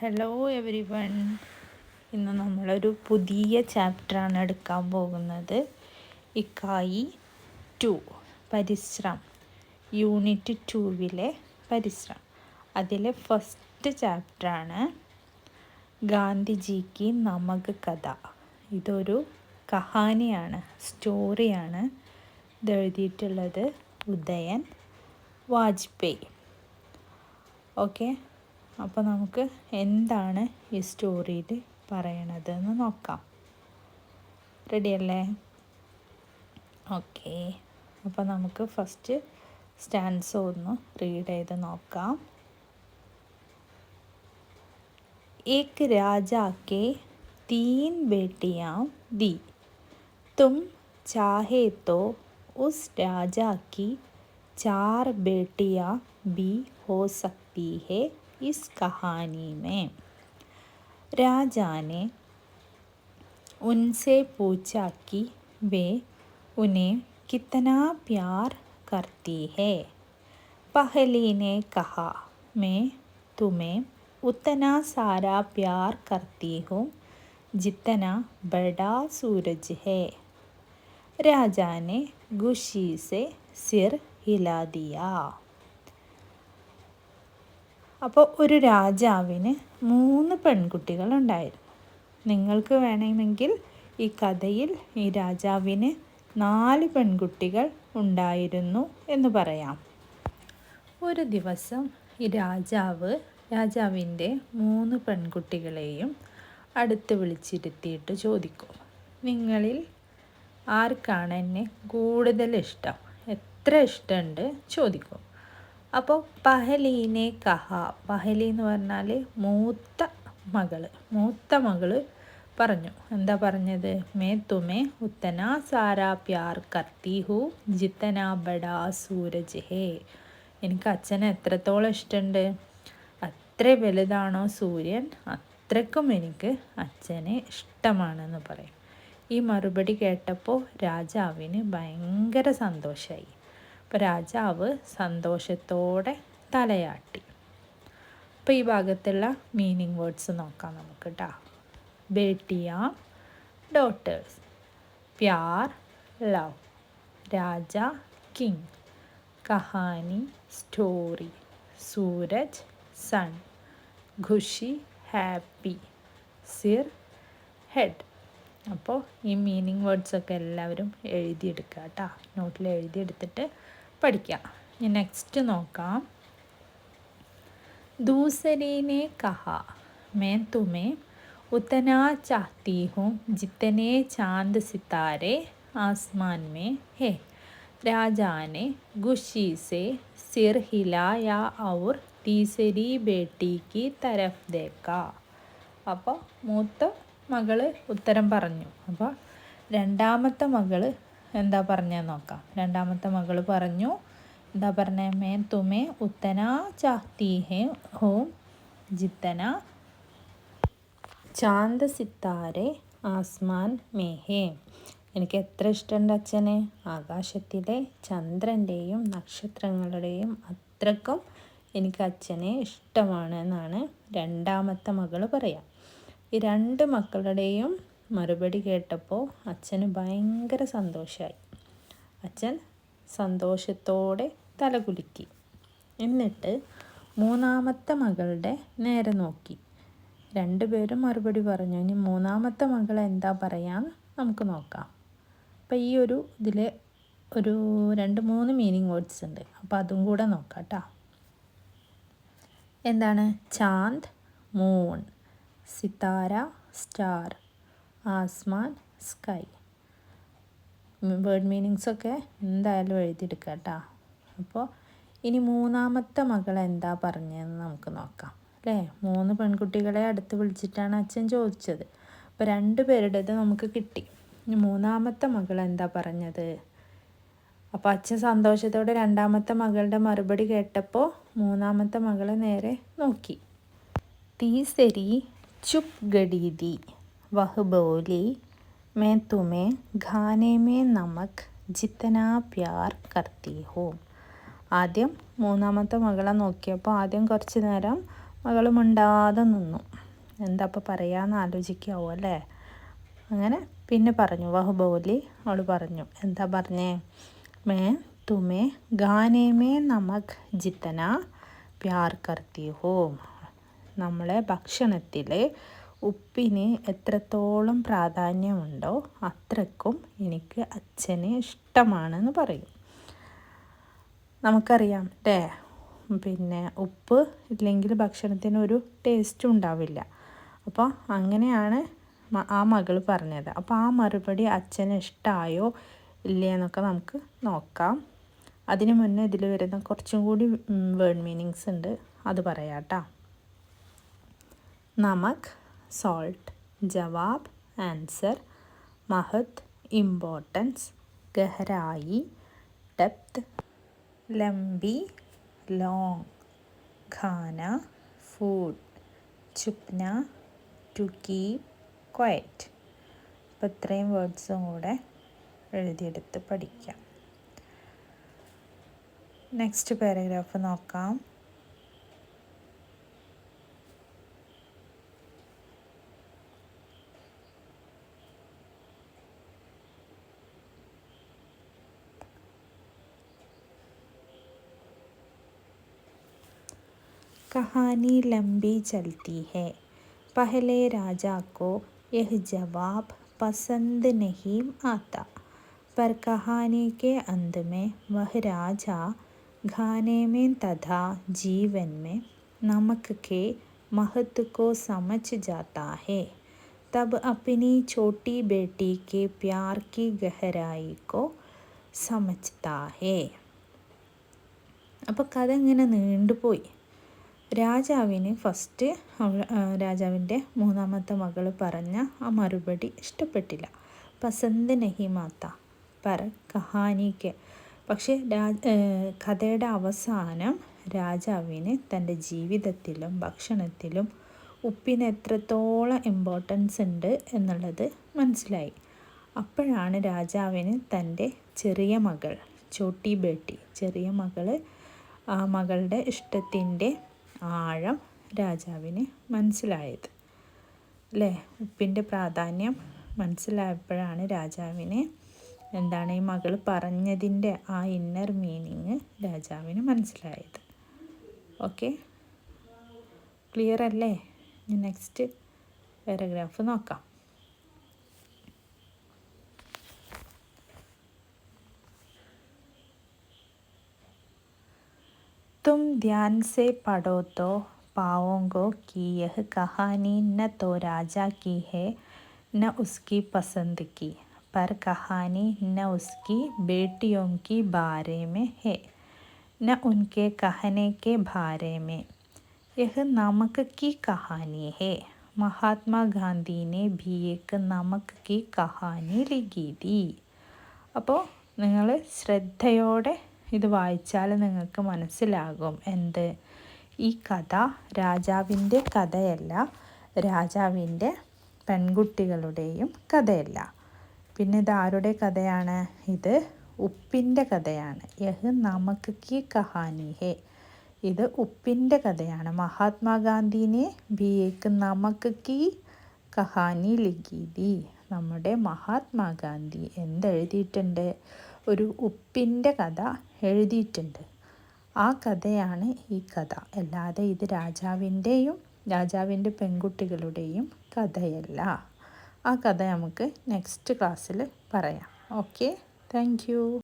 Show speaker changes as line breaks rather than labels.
Hello every one. ഇന്ന് നമ്മളൊരു പുതിയ ചാപ്റ്ററാണ് എടുക്കാൻ പോകുന്നത്. ഇക്കായി 2 പരിശ്രം, യൂണിറ്റ് 2 പരിശ്രം. അതിലെ ഫസ്റ്റ് ചാപ്റ്ററാണ് ഗാന്ധിജിക്ക് നമക് കഥ. ഇതൊരു കഹാനിയാണ്, സ്റ്റോറിയാണ്. ഇതെഴുതിയിട്ടുള്ളത് ഉദയൻ വാജ്പേയി. ഓക്കെ, അപ്പോൾ നമുക്ക് എന്താണ് ഈ സ്റ്റോറിയിൽ പറയണതെന്ന് നോക്കാം. റെഡിയല്ലേ? ഓക്കെ, അപ്പോൾ നമുക്ക് ഫസ്റ്റ് സ്റ്റാൻസ ഒന്ന് റീഡ് ചെയ്ത് നോക്കാം. एक राजा के 3 बेटियां दी, तुम चाहे तो उस राजा की 4 बेटियां भी हो सकती है इस कहानी में. राजा ने उनसे पूछा कि वे उन्हें कितना प्यार करती है. पहली ने कहा, मैं तुम्हें उतना सारा प्यार करती हूँ जितना बड़ा सूरज है. राजा ने खुशी से सिर हिला दिया. അപ്പോൾ ഒരു രാജാവിന് 3 പെൺകുട്ടികളുണ്ടായിരുന്നു. നിങ്ങൾക്ക് വേണമെങ്കിൽ ഈ കഥയിൽ ഈ രാജാവിന് 4 പെൺകുട്ടികൾ ഉണ്ടായിരുന്നു എന്ന് പറയാം. ഒരു ദിവസം ഈ രാജാവിൻ്റെ 3 പെൺകുട്ടികളെയും അടുത്ത് വിളിച്ചിരുത്തിയിട്ട് ചോദിക്കും, നിങ്ങളിൽ ആർക്കാണ് എന്നെ കൂടുതൽ ഇഷ്ടം, എത്ര ഇഷ്ടമുണ്ട് ചോദിക്കും. അപ്പോൾ പഹലീനെ കഹ, പഹലി എന്ന് പറഞ്ഞാൽ മൂത്ത മകള് പറഞ്ഞു. എന്താ പറഞ്ഞത്? മേ തുമേ ഉത്തനാ സാരാ പ്യാർ കർത്തി ഹൂ ജിത്തനാ ബഡാ സൂരജ് ഹേ. എനിക്ക് അച്ഛനെ എത്രത്തോളം ഇഷ്ടമുണ്ട്, അത്ര വലുതാണോ സൂര്യൻ അത്രക്കും എനിക്ക് അച്ഛനെ ഇഷ്ടമാണെന്ന് പറയും. ഈ മറുപടി കേട്ടപ്പോൾ രാജാവിന് ഭയങ്കര സന്തോഷമായി. അപ്പോൾ രാജാവ് സന്തോഷത്തോടെ തലയാട്ടി. അപ്പോൾ ഈ ഭാഗത്തുള്ള മീനിങ് വേർഡ്സ് നോക്കാം നമുക്ക് കേട്ടോ. ബേട്ടിയ ഡോട്ടേഴ്സ്, പ്യാർ ലവ്, രാജ കിങ്, കഹാനി സ്റ്റോറി, സൂരജ് സൺ, ഖുഷി ഹാപ്പി, സിർ ഹെഡ്. അപ്പോൾ ഈ മീനിങ് വേർഡ്സൊക്കെ എല്ലാവരും എഴുതിയെടുക്കുക കേട്ടോ. നോട്ടിൽ എഴുതിയെടുത്തിട്ട് പഠിക്കാം. ഇനി നെക്സ്റ്റ് നോക്കാം. दूसरी ने कहा, मैं तुम्हें उतना चाहती हूँ जितने चांद सितारे आसमान में है. राजा ने खुशी से सिर हिलाया और तीसरी बेटी की तरफ देखा. അപ്പോൾ മൂത്ത മകള് ഉത്തരം പറഞ്ഞു. അപ്പോൾ രണ്ടാമത്തെ മകള് എന്താ പറഞ്ഞതെന്ന് നോക്കാം. രണ്ടാമത്തെ മകള് പറഞ്ഞു, എന്താ പറഞ്ഞേ? മേ തുമേ ഉത്തനാ ചാഹത്തി ഹോ ജിത്തനാ ചാന്ത് സിത്താരെ ആസ്മാൻ മേ ഹേ. എനിക്ക് എത്ര ഇഷ്ടമുണ്ട് അച്ഛനെ, ആകാശത്തിലെ ചന്ദ്രൻ്റെയും നക്ഷത്രങ്ങളുടെയും അത്രക്കും എനിക്ക് അച്ഛനെ ഇഷ്ടമാണ് എന്നാണ് രണ്ടാമത്തെ മകള് പറയാം. ഈ 2 മക്കളുടെയും മറുപടി കേട്ടപ്പോൾ അച്ഛന് ഭയങ്കര സന്തോഷമായി. അച്ഛൻ സന്തോഷത്തോടെ തലകുലുക്കി. എന്നിട്ട് മൂന്നാമത്തെ മകളുടെ നേരെ നോക്കി. 2 പേരും മറുപടി പറഞ്ഞു. ഇനി മൂന്നാമത്തെ മകൾ എന്താ പറയാന്ന് നമുക്ക് നോക്കാം. അപ്പോൾ ഈ ഇതിൽ ഒരു 2-3 മീനിങ് വേർഡ്സ് ഉണ്ട്. അപ്പോൾ അതും കൂടെ നോക്കാം കേട്ടോ. എന്താണ്? ചാന്ദ് മൂൺ, സിതാര സ്റ്റാർ, ആസ്മാൻ സ്കൈ. വേർഡ് മീനിങ്സൊക്കെ എന്തായാലും എഴുതിയെടുക്കുക കേട്ടോ. അപ്പോൾ ഇനി മൂന്നാമത്തെ മകൾ എന്താ പറഞ്ഞതെന്ന് നമുക്ക് നോക്കാം അല്ലേ. 3 പെൺകുട്ടികളെ അടുത്ത് വിളിച്ചിട്ടാണ് അച്ഛൻ ചോദിച്ചത്. അപ്പോൾ 2 പേരുടേത് നമുക്ക് കിട്ടി. ഇനി മൂന്നാമത്തെ മകൾ എന്താ പറഞ്ഞത്? അപ്പോൾ അച്ഛൻ സന്തോഷത്തോടെ രണ്ടാമത്തെ മകളുടെ മറുപടി കേട്ടപ്പോൾ മൂന്നാമത്തെ മകളെ നേരെ നോക്കി. തീസരി ചുപ് ഗടി ദി, വഹ് ബോലി, मैं तुम्हें खाने में नमक जितना प्यार करती हूँ. ആദ്യം മൂന്നാമത്തെ മകളെ നോക്കിയപ്പോൾ ആദ്യം കുറച്ച് നേരം മകൾ മിണ്ടാതെ നിന്നു. എന്താ അപ്പോൾ പറയാമെന്ന് ആലോചിക്കാവോ അല്ലേ? അങ്ങനെ പിന്നെ പറഞ്ഞു വഹ് ബോലി, അവൾ പറഞ്ഞു. എന്താ പറഞ്ഞേ? മേ തുമേ ഗാനേ മേ നമക് ജിത്തന പ്യാർ കർത്തി ഹോ. നമ്മളെ ഭക്ഷണത്തിൽ ഉപ്പിന് എത്രത്തോളം പ്രാധാന്യമുണ്ടോ അത്രക്കും എനിക്ക് അച്ഛനെ ഇഷ്ടമാണെന്ന് പറയും. നമുക്കറിയാം അല്ലേ, പിന്നെ ഉപ്പ് ഇല്ലെങ്കിൽ ഭക്ഷണത്തിന് ഒരു ടേസ്റ്റും ഉണ്ടാവില്ല. അപ്പോൾ അങ്ങനെയാണ് ആ മകൾ പറഞ്ഞത്. അപ്പോൾ ആ മറുപടി അച്ഛന് ഇഷ്ടമായോ ഇല്ലേ എന്നൊക്കെ നമുക്ക് നോക്കാം. അതിന് മുന്നേ ഇതിൽ വരുന്ന കുറച്ചും കൂടി വേർഡ് മീനിങ്സ് ഉണ്ട്, അത് പറയാം കേട്ടോ. നമക് സോൾട്ട്, ജവാബ് ആൻസർ, മഹത് ഇമ്പോർട്ടൻസ്, ഗഹരായി ഡെപ്ത്, ലംബി ലോങ്, ഖാന ഫുഡ്, ചുപ്ന ടു കീപ് ക്വയറ്റ്. അപ്പോൾ ഇത്രയും വേർഡ്സും കൂടെ എഴുതിയെടുത്ത് പഠിക്കാം. നെക്സ്റ്റ് പാരഗ്രാഫ് നോക്കാം. कहानी लंबी चलती है. पहले राजा को यह जवाब पसंद नहीं आता, पर कहानी के अंत में वह राजा खाने में तथा जीवन में नमक के महत्व को समझ जाता है. तब अपनी छोटी बेटी के प्यार की गहराई को समझता है. അപ്പോൾ കഥ ഇങ്ങനെ നീണ്ടുപോയി. രാജാവിന് ഫസ്റ്റ് രാജാവിൻ്റെ മൂന്നാമത്തെ മകൾ പറഞ്ഞ ആ മറുപടി ഇഷ്ടപ്പെട്ടില്ല. പസന്ത് നഹി മാത്ത പർ കഹാനിക്ക്. പക്ഷേ കഥയുടെ അവസാനം രാജാവിന് തൻ്റെ ജീവിതത്തിലും ഭക്ഷണത്തിലും ഉപ്പിന് എത്രത്തോളം ഇമ്പോർട്ടൻസ് ഉണ്ട് എന്നുള്ളത് മനസ്സിലായി. അപ്പോഴാണ് രാജാവിന് തൻ്റെ ചെറിയ മകൾ, ചോട്ടി ബേട്ടി, ചെറിയ മകൾ, ആ മകളുടെ ഇഷ്ടത്തിൻ്റെ ആഴം രാജാവിന് മനസ്സിലായത് അല്ലേ. ഉപ്പിൻ്റെ പ്രാധാന്യം മനസ്സിലായപ്പോഴാണ് രാജാവിന് എന്താണ് ഈ മകൾ പറഞ്ഞതിൻ്റെ ആ ഇന്നർ മീനിങ് രാജാവിന് മനസ്സിലായത്. ഓക്കെ, ക്ലിയർ അല്ലേ? നെക്സ്റ്റ് പാരഗ്രാഫ് നോക്കാം. तुम ध्यान से पढ़ो तो पाओगे कि यह कहानी न तो राजा की है न उसकी पसंद की, पर कहानी न उसकी बेटियों की बारे में है न उनके कहने के बारे में. यह नमक की कहानी है. महात्मा गांधी ने भी एक नमक की कहानी लिखी थी. അപ്പോൾ നിങ്ങൾ ശ്രദ്ധയോടെ ഇത് വായിച്ചാൽ നിങ്ങൾക്ക് മനസ്സിലാകും എന്ത്, ഈ കഥ രാജാവിൻ്റെ കഥയല്ല, രാജാവിൻ്റെ പെൺകുട്ടികളുടെയും കഥയല്ല. പിന്നെ ഇത് ആരുടെ കഥയാണ്? ഇത് ഉപ്പിൻ്റെ കഥയാണ്. യഹ് നമക് കി കഹാനി ഹേ. ഇത് ഉപ്പിൻ്റെ കഥയാണ്. മഹാത്മാഗാന്ധിനെ ഭി ഏക് നമക് കി കഹാനി ലിഖി തി. നമ്മുടെ മഹാത്മാഗാന്ധി എന്തെഴുതിയിട്ടുണ്ട്? ഒരു ഉപ്പിൻ്റെ കഥ എഴുതിയിട്ടുണ്ട്. ആ കഥയാണ് ഈ കഥ, അല്ലാതെ ഇത് രാജാവിൻ്റെ പെൺകുട്ടികളുടെയും കഥയല്ല. ആ കഥ നമുക്ക് നെക്സ്റ്റ് ക്ലാസ്സിൽ പറയാം. Okay, thank you.